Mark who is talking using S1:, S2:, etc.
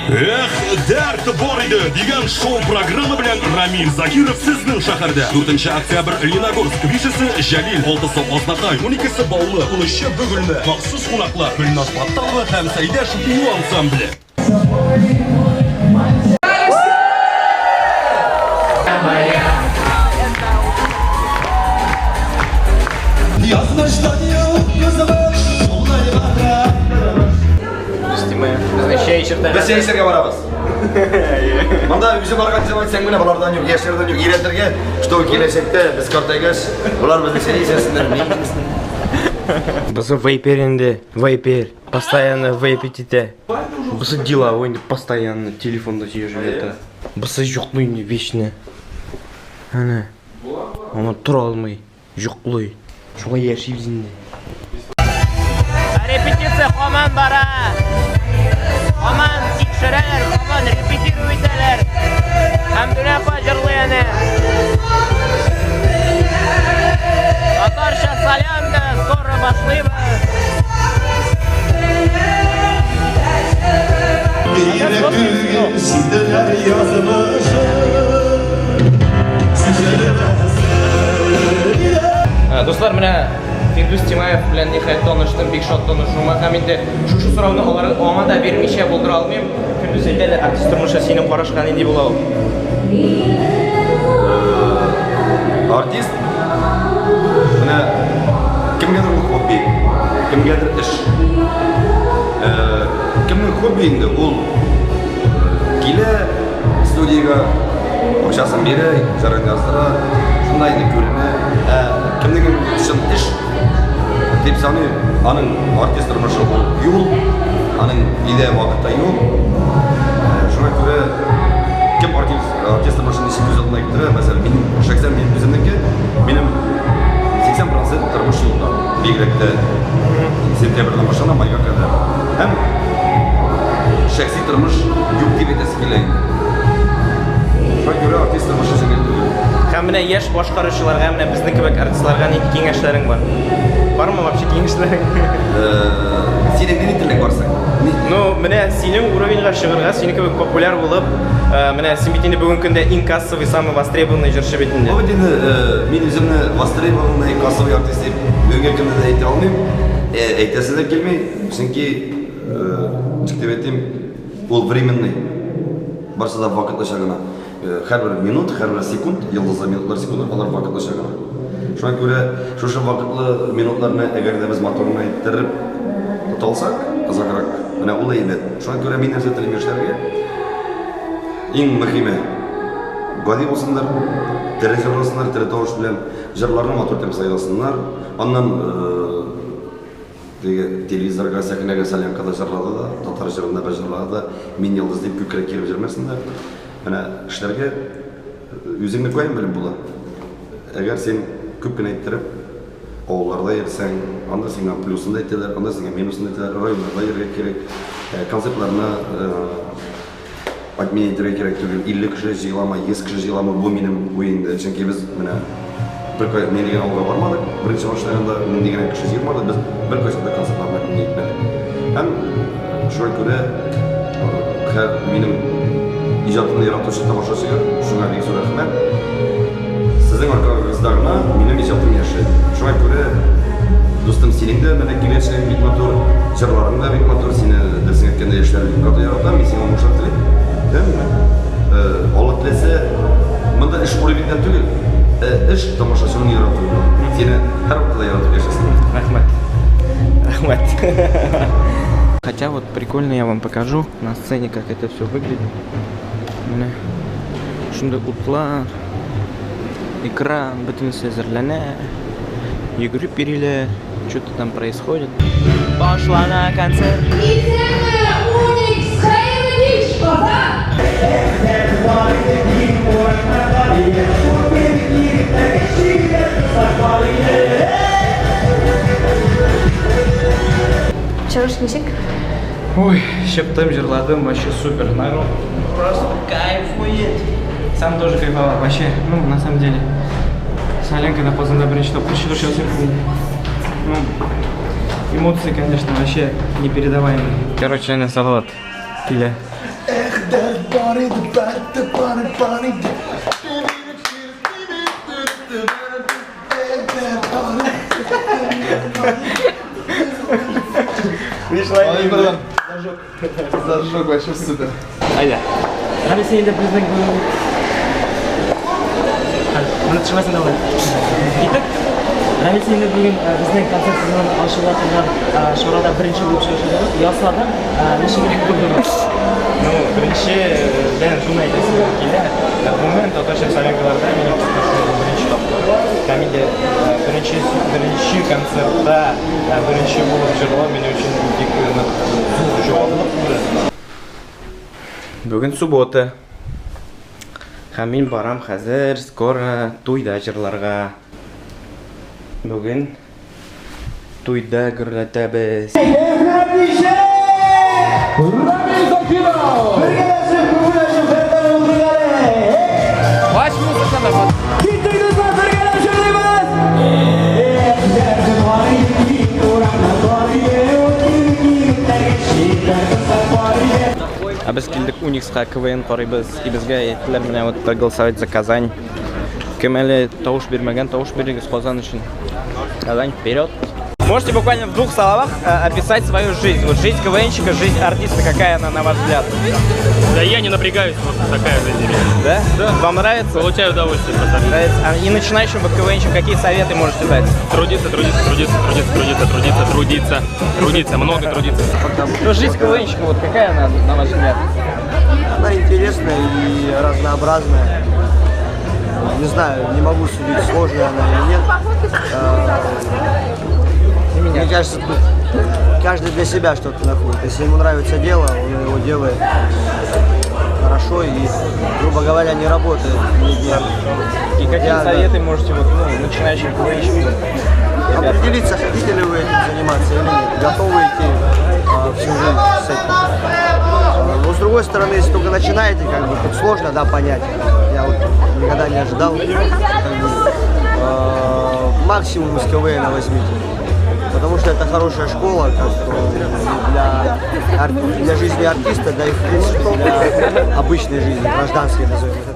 S1: Dard bor edi degan shou programma bilan Ramil Zakirov sizning shaharda. 4-oktyabr Lenogorsk Vishisi Jalil, 6-si Oznaqay, 12-si Bovli, 13-si Bugulni. Maxsus qonaqlar Gulnoz Battalova ham Saida Shupiyu ansambli.
S2: Biz seyircilerge varabız. Manda bizim organizasyon sen güne bulardan yok, yaşlardan yok. İletlerge, işte o gelecekte biz kartaygaş, bular bizi seyircisinler.
S3: Бысы вейперинде, вейпер, постоянно вейпетите. Бысы деловой, постоянно телефонда сижу. Бысы жоқлый вечно. Ана, оны тұра алмай, жоқлый. Шуға яшейбіз инде. Репетиция қоман бара. Қоман тикшірәлер, қоман репетируйтәлер. Хамдуля пажырлы әне. Татарша салямды, скоро башлыйбыз. Достар, менә Фирдус Тимаев белән ниһаять таныштым, бик шат танышуыма һәм инде шушы сорауны аңа да бирмичә булдыра алмыйм. Фирдус әйтәләр, артист тормышы синең карашка нинди була ул?
S2: Артист, менә кемгәдер ул хобби, кемгәдер эш. Кемнең хобби инде ул килә студиягә, акчасын бирә, җырын яздыра, шундай инде күренә. Кемнең өчен эш дип саный, аның артист тормышы юл, аның идея вакытта юл. Шуңа күрә кем артист тормышын ничек күзәтмәй китә, мәсәлән, минем шәхсән минем үземнеке, минем 80% тормыш юлда. Бигрәк тә сентябрьдән башлап майга кадәр. Һәм шәхси тормыш юк дип әйтәсе килә. Шуңа күрә артист тормышы сеңгәл түгел.
S3: Һәм менә яшь башкаручыларга, менә безнең кебек артистларга ни киңәшләрең бар? Бармы вообще киңәшләрең?
S2: Синең ни теләк барсың?
S3: Ну, менә синең уровеньга чыгарга, синең кебек популяр булып, менә син бит инде бүгенге көндә иң кассовый, самый востребованный җырчы бит инде.
S2: Бу бит инде мин үземне востребованный кассовый артист дип бүгенге көндә дә әйтә алмыйм. Әйтәсе дә килми, чөнки ничек дип әйтим, ул временный. Барсы да вакытлыча гына. Һәр минут, һәр секунд, йолдызлы минутлар, секундлар алар вакытлыча гына. Шуңа күрә шушы вакытлы минутларны әгәр дә без моторны иттереп тоталсак, кызыграк, менә ул әйбәт. Шуңа күрә мин нәрсә телим яшьләргә? Иң мөһиме гади булсыннар, тере җырласыннар, тере тавыш белән җырларны матур итеп сайlasınlar. Аннан телевизорга сәхнәгә салянкада җырлады да, татар җырында җырлады да, мин йолдыз дип күкрәк киреп җырмасыннар. Менә эшләргә үзеңне куйм белеп була. Әгәр син күп кенә иттереп авылларда йөрсәң, анда сиңа плюсын да әйтәләр, анда сиңа минусын әйтәләр, районнарда йөрергә кирәк. Концертларны отменить кирәк түгел, 50 кеше җыйламы, 100 кеше җыйламы, бу минем уенда. Чөнки без менә бер мен дигән авылга бармадык, беренче башлаганда мен дигән кеше җыймады, без бер кайчакта концертларны итмәдек. Һәм шуңа күрә минем ижадымны яратучы тамашачыга шуңа бик зур рәхмәт. Сезнең аркагызда гына минем ижадым яшәй. Шуңа күрә дустым, синең дә менә киләчәк бик матур, җырларың да бик матур, сине дөресен әйткәндә яшьләр бик каты яратам, мин сиңа уңышлар телим. Алла теләсә, монда эш кулыбында түгел, эш тамашачының яратуы. Сине һәр вакытта яратып яшәсен.
S3: Рәхмәт. Рәхмәт. Хотя вот прикольно, я вам покажу на сцене, как это все выглядит. Шунда утлар, экран, бөтенесе әзерләнә, йөгереп йөриләр, что-то там происходит. Башлана концерт.
S4: Чыгыш ничек?
S3: Ой, шептым, жырладым, вообще супер. Народ просто кайфует. Сам тоже кайфовал, вообще, ну, на самом деле. Саленка на поздно бренч, что почти сейчас ну, эмоции, конечно, вообще непередаваемые. Короче, на салат. Пиля.
S2: Зажег вообще супер.
S3: Ayda.
S4: Qani sen endi bizning mana chiqmasin davlat. Ketdik. Ramil sen endi bugun bizning konsertimizdan oshib o'tgan Sho'roda birinchi bo'lib chiqishadi. Yoshlardan necha yil bo'ldi?
S3: Ну, birinchidan shuni aytaysiz keldi. Umuman Totoshek Savenkalarda mening birinchi topdim. Komediya birinchi konsertda birinchi bo'lib chiqdi. Men uchun Bugun subota. Hammin baram hozir skoro to'yda ajrlarga. Bugun to'yda gurlatamiz. Baş muzikada bak. А biz keldik Unix'ga KVN qaraymiz. Bizga aytdilar, "Mana вот проголосовать за Казань". Kim hali tovush bermagan, tovush beringiz Qozon uchun. Казань вперед. Можете буквально в двух словах описать свою жизнь. Вот жизнь КВНщика, жизнь артиста, какая она на ваш взгляд?
S5: Да я не напрягаюсь, вот такая жизнь.
S3: Да? Вам нравится?
S5: Получаю удовольствие. Просто.
S3: Нравится. И начинающим вот КВНщик какие советы можете дать?
S5: Трудиться, много трудиться.
S3: Ну, жизнь КВНщика, вот какая она на ваш взгляд?
S6: Она интересная и разнообразная. Не знаю, не могу судить, сложная она или нет. Мне кажется, тут каждый для себя что-то находит. Если ему нравится дело, он его делает хорошо и, грубо говоря, не работает ни дня.
S3: И какие советы можете вот, начинающим КВНщикам?
S6: Определиться, хотите ли вы этим заниматься или нет, готовы идти всю жизнь с этим. Но с другой стороны, если только начинаете, как бы, тут сложно, да, понять. Я вот никогда не ожидал, как бы, максимум из КВН возьмите. Потому что это хорошая школа, как для жизни артиста, да и в принципе для обычной жизни, гражданской, назовем это